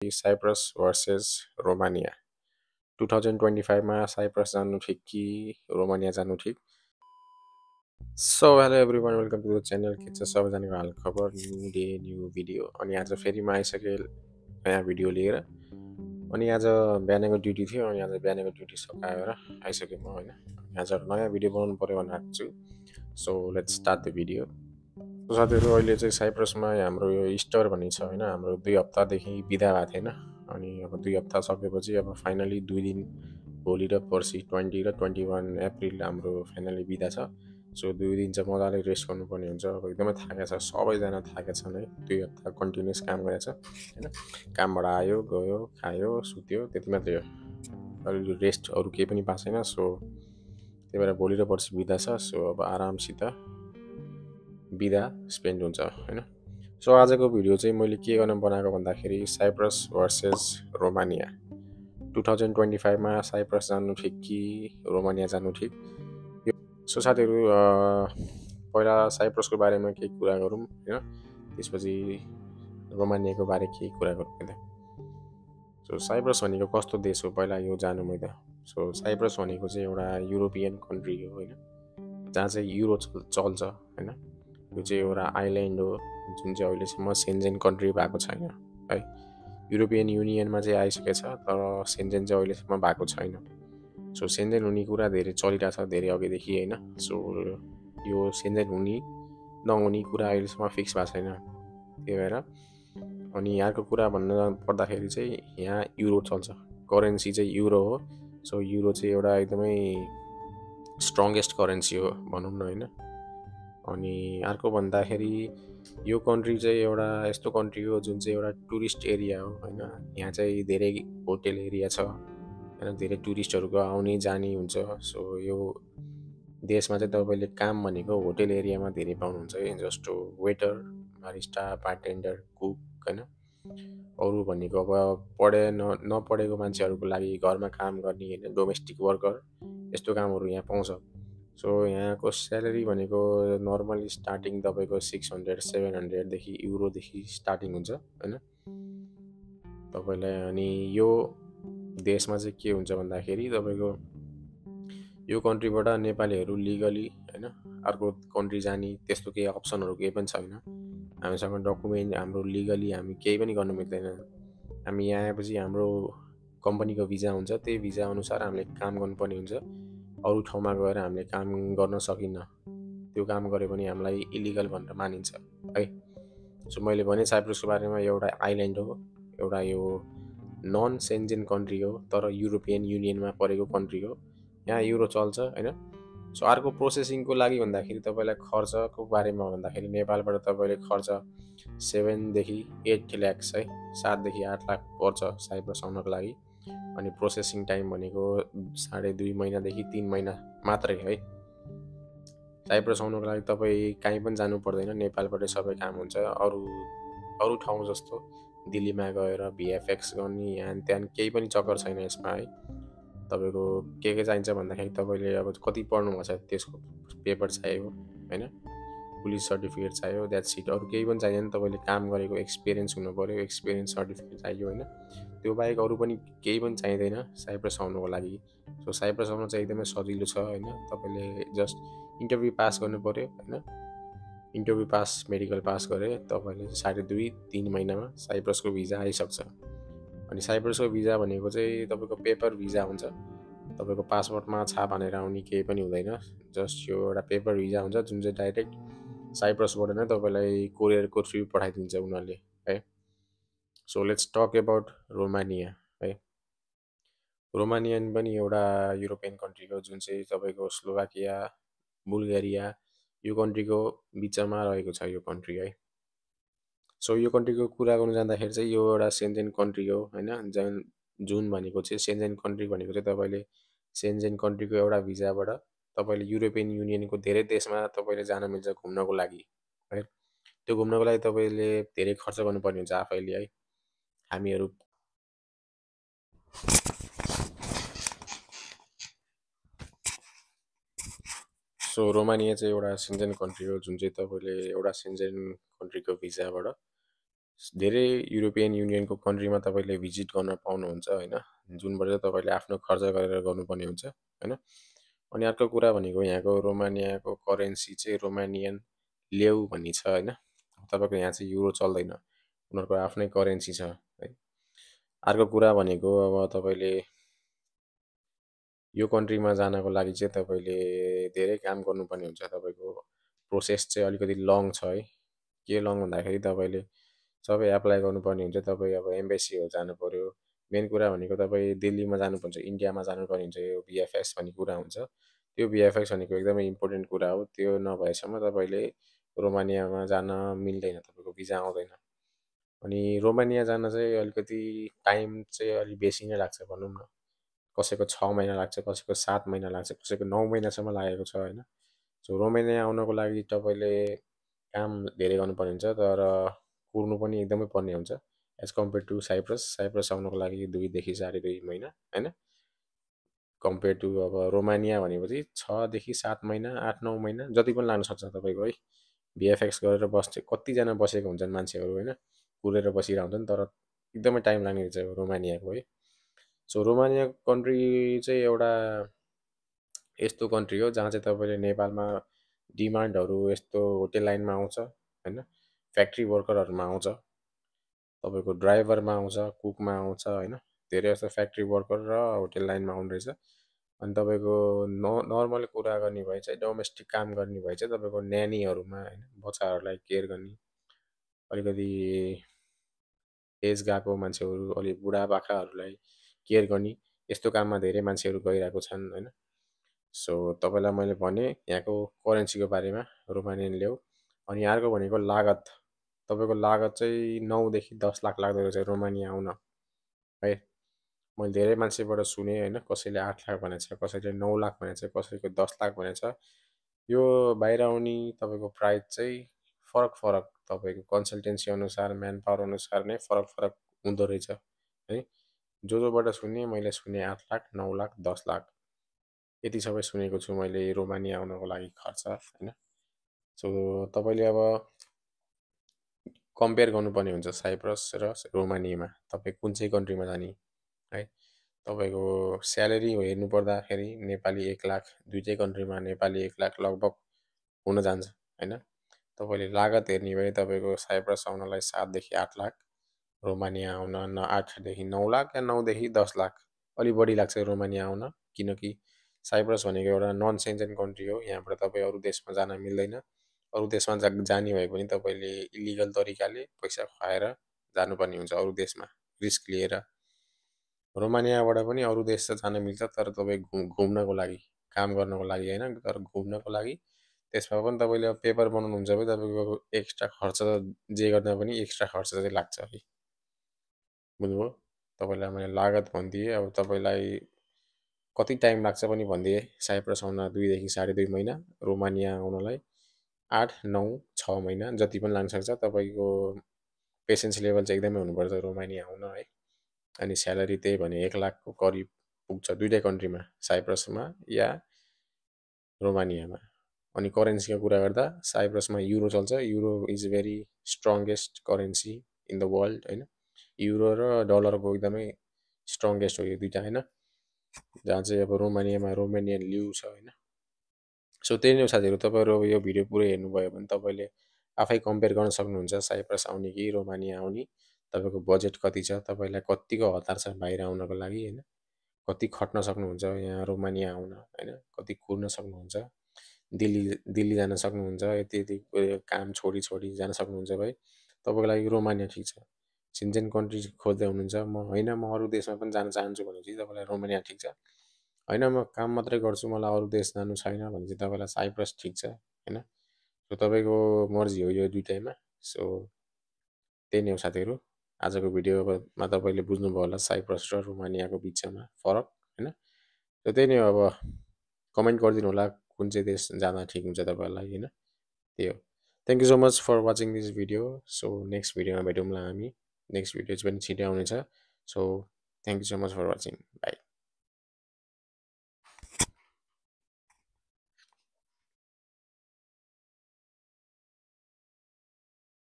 Cyprus versus Romania 2025 मा Cyprus जानु ठिक कि रोमानिया जानु ठिक? So hello everyone, welcome to the channel. के छ सबैजनाको हाल खबर? New day new video. अनि आज फेरि म आइसकेँ नयाँ भिडियो लिएर। अनि आज बिहानको ड्युटी थियो, अनि आज बिहानको ड्युटी सकाएर आइसकेँ म होइन। आज नयाँ भिडियो बनाउनु पऱ्यो भनेर आएको छु। So let's start the video. साथीहरू, अहिले चाहिँ साइप्रसमा हाम्रो यो इस्टर भन्ने छ होइन। हाम्रो 2 हप्तादेखि बिदा भएको थिएन। अनि अब 2 हप्ता सकेपछि अब फाइनली 2 दिन भोलि र पर्सि 20 र 21 अप्रिल हाम्रो फाइनली बिदा छ। सो 2 दिन चाहिँ मजाले रेस्ट गर्नुपर्ने हुन्छ। अब एकदमै थाकेको छ, सबैजना थाकेका छन् है। 2 हप्ता कन्टिन्युस काम गरेको छ होइन। कामबाट आयो, गयो, खायो, सुत्यो, त्यति मात्रै हो। अहिले रेस्ट अरू केही पनि पाएको छैन। सो त्यही भएर भोलि र पर्सि बिदा छ। सो अब आरामसित बिदा स्पेन्ड हुन्छ होइन। सो आजको भिडियो चाहिँ मैले के गर्न बनाएको भन्दाखेरि साइप्रस भर्सेस रोमानिया 2025 मा साइप्रस जानु ठिक कि रोमानिया जानु ठिक? सो साथीहरू, पहिला साइप्रसको बारेमा केही कुरा गरौँ होइन, त्यसपछि रोमानियाको बारे केही कुरा गरौँ होइन। सो साइप्रस भनेको कस्तो देश हो पहिला यो जानु मैले। सो साइप्रस भनेको चाहिँ एउटा युरोपियन कन्ट्री हो होइन, जहाँ चाहिँ युरो चल्छ होइन। यो चाहिँ एउटा आइल्यान्ड हो जुन चाहिँ अहिलेसम्म सेन्जेन कन्ट्री भएको छैन है। युरोपियन युनियनमा चाहिँ आइसकेको छ, तर सेन्जेन चाहिँ अहिलेसम्म भएको छैन। सो सेन्जेन हुने कुरा धेरै चलिरहेको छ, धेरै अघिदेखि होइन। सो यो सेन्जेन हुने नहुने कुरा अहिलेसम्म फिक्स भएको छैन। त्यही भएर अनि यहाँको कुरा भन्न पर्दाखेरि चाहिँ यहाँ युरो चल्छ, करेन्सी चाहिँ युरो हो। सो युरो चाहिँ एउटा एकदमै स्ट्रङ्गेस्ट करेन्सी हो भनौँ न होइन। अनि अर्को भन्दाखेरि यो कन्ट्री चाहिँ एउटा यस्तो कन्ट्री हो जुन चाहिँ एउटा टुरिस्ट एरिया हो होइन। यहाँ चाहिँ धेरै होटेल एरिया छ होइन, धेरै टुरिस्टहरूको आउने जाने हुन्छ। सो यो देशमा चाहिँ तपाईँले काम भनेको होटेल एरियामा धेरै पाउनुहुन्छ है, जस्तो वेटर, बारिस्टा, बारटेन्डर, कुक होइन। अरू भनेको अब नपढेको मान्छेहरूको लागि घरमा काम गर्ने होइन, डोमेस्टिक वर्कर, यस्तो कामहरू यहाँ पाउँछ। सो यहाँको स्यालेरी भनेको नर्मली स्टार्टिङ तपाईँको 600 700देखि युरोदेखि स्टार्टिङ हुन्छ होइन तपाईँलाई। अनि यो देशमा चाहिँ के हुन्छ भन्दाखेरि तपाईँको यो कन्ट्रीबाट नेपालीहरू लिगली होइन अर्को कन्ट्री जाने त्यस्तो केही अप्सनहरू केही पनि छैन। हामीसँग डकुमेन्ट हाम्रो लिगली हामी केही पनि गर्नु मिल्दैन। हामी यहाँ आएपछि हाम्रो कम्पनीको भिजा हुन्छ, त्यही भिजा अनुसार हामीले काम गर्नुपर्ने हुन्छ। अरू ठाउँमा गएर हामीले काम गर्न सकिन्न, त्यो काम गऱ्यो भने हामीलाई इलिगल भनेर मानिन्छ है। सो मैले भने साइप्रसको बारेमा एउटा आइल्यान्ड हो, एउटा यो नन सेन्जेन कन्ट्री हो, तर युरोपियन युनियनमा परेको कन्ट्री हो। यहाँ युरो चल्छ होइन। सो अर्को प्रोसेसिङको लागि भन्दाखेरि तपाईँलाई खर्चको बारेमा भन्दाखेरि नेपालबाट तपाईँले खर्च 7देखि 8 लाख है, 7देखि 8 लाख पर्छ साइप्रस आउनको लागि। अनि प्रोसेसिङ टाइम भनेको 2.5 महिनादेखि 3 महिना मात्रै है। साइप्रस आउनको लागि तपाईँ कहीँ पनि जानु पर्दैन, नेपालबाटै सबै काम हुन्छ। अरू ठाउँ जस्तो दिल्लीमा गएर भिएफएक्स गर्ने यहाँ त्यहाँ केही पनि चक्कर छैन यसमा है। तपाईँको के चाहिन्छ भन्दाखेरि तपाईँले अब कति पढ्नुभएको छ त्यसको पेपर चाहियो होइन, पुलिस सर्टिफिकेट चाहियो, द्याट्स इट। अरू केही पनि चाहिँदैन, तपाईँले काम गरेको एक्सपिरियन्स हुनु पऱ्यो, एक्सपिरियन्स सर्टिफिकेट चाहियो होइन। त्यो बाहेक अरू पनि केही पनि चाहिँदैन साइप्रस आउनुको लागि। सो साइप्रस आउनु चाहिँ एकदमै सजिलो छ होइन। तपाईँले जस्ट इन्टरभ्यू पास गर्नु पऱ्यो होइन। इन्टरभ्यू पास, मेडिकल पास गरे तपाईँले 2.5-3 महिनामा साइप्रसको भिजा आइसक्छ। अनि साइप्रसको भिजा भनेको चाहिँ तपाईँको पेपर भिजा हुन्छ, तपाईँको पासपोर्टमा छाप हानेर आउने केही पनि हुँदैन। जस्ट यो एउटा पेपर भिजा हुन्छ जुन चाहिँ डाइरेक्ट साइप्रसबाट नै तपाईँलाई कोरियरको थ्रु पठाइदिन्छ उनीहरूले है। So let's talk about Romania है। रोमानियन पनि एउटा युरोपियन कन्ट्री हो जुन चाहिँ तपाईँको स्लोभाकिया, बुल्गेरिया यो कन्ट्रीको बिचमा रहेको छ यो कन्ट्री है। सो यो कन्ट्रीको कुरा गर्नु जाँदाखेरि चाहिँ यो एउटा सेन्जेन कन्ट्री हो होइन। जुन भनेको चाहिँ सेन्जेन कन्ट्री भनेको चाहिँ तपाईँले सेन्जेन कन्ट्रीको एउटा भिजाबाट तपाईँले युरोपियन युनियनको धेरै देशमा तपाईँले जान मिल्छ घुम्नको लागि है। त्यो घुम्नको लागि तपाईँले धेरै खर्च गर्नुपर्ने हुन्छ आफैले है। हामीहरू सो रोमानिया चाहिँ एउटा सेन्जेन कन्ट्री हो जुन चाहिँ तपाईँले एउटा सेन्जेन कन्ट्रीको भिजाबाट धेरै युरोपियन युनियनको कन्ट्रीमा तपाईँले भिजिट गर्न पाउनुहुन्छ होइन, जुनबाट चाहिँ तपाईँले आफ्नो खर्च गरेर गर्नुपर्ने हुन्छ होइन। अनि अर्को कुरा भनेको यहाँको रोमानियाको करेन्सी चाहिँ रोमानियन लेउ भन्ने छ होइन। तपाईँको यहाँ चाहिँ युरो चल्दैन, उनीहरूको आफ्नै करेन्सी छ है। अर्को कुरा भनेको अब तपाईँले यो कन्ट्रीमा जानको लागि चाहिँ तपाईँले धेरै काम गर्नुपर्ने हुन्छ। तपाईँको प्रोसेस चाहिँ अलिकति लङ छ है। के लङ भन्दाखेरि तपाईँले सबै एप्लाई गर्नुपर्ने हुन्छ। तपाईँ अब एम्बेसीहरू जानु पऱ्यो। मेन कुरा भनेको तपाईँ दिल्लीमा जानुपर्छ, इन्डियामा जानुपर्ने हुन्छ। यो भिएफएक्स भन्ने कुरा हुन्छ। त्यो भिएफएक्स भनेको एकदमै इम्पोर्टेन्ट कुरा हो। त्यो नभएसम्म तपाईँले रोमानियामा जान मिल्दैन, तपाईँको भिजा आउँदैन। अनि रोमानिया जान चाहिँ अलिकति टाइम चाहिँ अलिक बेसी नै लाग्छ भनौँ न। कसैको 6 महिना लाग्छ, कसैको 7 महिना लाग्छ, कसैको 9 महिनासम्म लागेको छ होइन। सो रोमानिया आउनको लागि तपाईँले काम धेरै गर्नुपर्ने हुन्छ, तर कुर्नु पनि एकदमै पर्ने हुन्छ as compared to Cyprus. Cyprus आउनको लागि 2 देखि 2.5 महिना होइन। कम्पेयर टु अब रोमानिया भनेपछि 6 देखि 7 महिना, 8-9 महिना जति पनि लाग्न सक्छ तपाईँको है। भिएफएक्स गरेर बस्छ, कतिजना बसेको हुन्छन् मान्छेहरू होइन, कुरेर बसिरहेको हुन्छन्, तर एकदमै टाइम लाग्ने रहेछ रोमानियाको है। सो रोमानिया कन्ट्री चाहिँ एउटा यस्तो कन्ट्री हो जहाँ चाहिँ तपाईँले नेपालमा डिमान्डहरू यस्तो होटेल लाइनमा आउँछ होइन, फ्याक्ट्री वर्करहरूमा आउँछ, तपाईँको ड्राइभरमा आउँछ, कुकमा आउँछ होइन। धेरै जस्तो फ्याक्ट्री वर्कर र होटेल लाइनमा आउने रहेछ। अनि तपाईँको नर्मल कुरा गर्ने भए चाहिँ डोमेस्टिक काम गर्ने भए चाहिँ तपाईँको न्यानीहरूमा होइन, बच्चाहरूलाई केयर गर्ने, अलिकति एज गएको मान्छेहरू, अलिक बुढापाकाहरूलाई केयर गर्ने, यस्तो काममा धेरै मान्छेहरू गइरहेको छन् होइन। सो तपाईँलाई मैले भने यहाँको करेन्सीको बारेमा रोमानियन लेउ। अनि अर्को भनेको लागत। तपाईँको लागत चाहिँ 9 देखि 10 लाख लाग्दो रहेछ रोमानिया आउन है। मैले धेरै मान्छेबाट सुने होइन, कसैले 8 लाख भनेको छ, कसैले 9 लाख भनेको छ, कसैको 10 लाख भनेको छ। यो बाहिर आउने तपाईँको प्राइस चाहिँ फरक फरक, तपाईँको कन्सल्टेन्सी अनुसार, म्यान पावर अनुसार नै फरक फरक हुँदो रहेछ है। जोबाट सुने मैले सुने 8 लाख, 9 लाख, 10 लाख यति सबै सुनेको छु मैले रोमानिया आउनको लागि खर्च होइन। सो तपाईँले अब कम्पेयर गर्नुपर्ने हुन्छ साइप्रस र रोमानियामा, तपाईँ कुन चाहिँ कन्ट्रीमा जाने है। तपाईँको स्यालेरी हेर्नु पर्दाखेरि नेपाली 1 लाख, दुइटै कन्ट्रीमा नेपाली 1 लाख लगभग हुन जान्छ होइन। तपाईँले लागत हेर्ने भए तपाईँको साइप्रस आउनलाई 7 देखि 8 लाख, रोमानिया आउन 8 देखि 9 लाख या 9 देखि 10 लाख, अलिक बढी लाग्छ रोमानिया आउन, किनकि साइप्रस भनेको एउटा नन सेन्जन कन्ट्री हो। यहाँबाट तपाईँ अरू देशमा जान मिल्दैन। अरू देशमा जाने भए पनि तपाईँले इलिगल तरिकाले पैसा खुवाएर जानुपर्ने हुन्छ अरू देशमा, रिस्क लिएर। रोमानियाबाट पनि अरू देश त जान मिल्छ, तर तपाईँ घुम्नको लागि, काम गर्नको लागि होइन, तर घुम्नको लागि त्यसमा पनि तपाईँले अब पेपर बनाउनुहुन्छ भने तपाईँको एक्स्ट्रा खर्च, जे गर्दा पनि एक्स्ट्रा खर्च चाहिँ लाग्छ है। बुझ्नुभयो? तपाईँलाई मैले लागत भनिदिएँ। अब तपाईँलाई कति टाइम लाग्छ पनि भनिदिएँ। साइप्रस आउन 2 देखि 2.5 महिना, रोमानिया आउनलाई 8, 9, 6 महिना जति पनि लाग्न सक्छ। तपाईँको पेसेन्स लेभल चाहिँ एकदमै हुनुपर्छ रोमानिया आउन है। अनि स्यालेरी त्यही भने 1 लाखको करिब पुग्छ दुइटै कन्ट्रीमा, साइप्रसमा या रोमानियामा। अनि करेन्सीको कुरा गर्दा साइप्रसमा युरो चल्छ। Euro is very strongest currency in the world होइन। युरो र डलरको एकदमै स्ट्रङ्गेस्ट हो यो दुइटा होइन। जहाँ चाहिँ अब रोमानियामा रोमानियन लिउ छ होइन। सो त्यही नै हो साथीहरू, तपाईँहरू यो भिडियो पुरै हेर्नुभयो भने तपाईँले आफै कम्पेयर गर्न सक्नुहुन्छ साइप्रस आउने कि रोमानिया आउने। तपाईँको बजेट कति छ, तपाईँलाई कतिको हतार छ बाहिर आउनको लागि होइन, कति खट्न सक्नुहुन्छ यहाँ रोमानिया आउन होइन, कति कुर्न सक्नुहुन्छ, दिल्ली दिल्ली जान सक्नुहुन्छ, यति यति काम छोडी छोडी जान सक्नुहुन्छ भाइ, तपाईँको लागि रोमानिया ठिक छ। सिन्जेन कन्ट्री खोज्दै हुनुहुन्छ, म होइन म अरू देशमा पनि जान चाहन्छु भनेपछि तपाईँलाई रोमानिया ठिक छ। होइन म काम मात्रै गर्छु, मलाई अरू देश जानु छैन भने चाहिँ तपाईँलाई साइप्रस ठिक छ होइन। सो तपाईँको मर्जी हो यो दुइटैमा। सो त्यही नै हो साथीहरू, आजको भिडियोमा तपाईँले बुझ्नुभयो होला साइप्रस र रोमानियाको बिचमा फरक होइन। सो त्यही नै हो। अब कमेन्ट गरिदिनु होला कुन चाहिँ देश जाँदा ठिक हुन्छ तपाईँहरूलाई होइन। त्यही हो। Thank you so much for watching this video. So next भिडियोमा भेटौँला हामी। नेक्स्ट भिडियो चाहिँ पनि छिटै आउनेछ। So thank you so much for watching. By.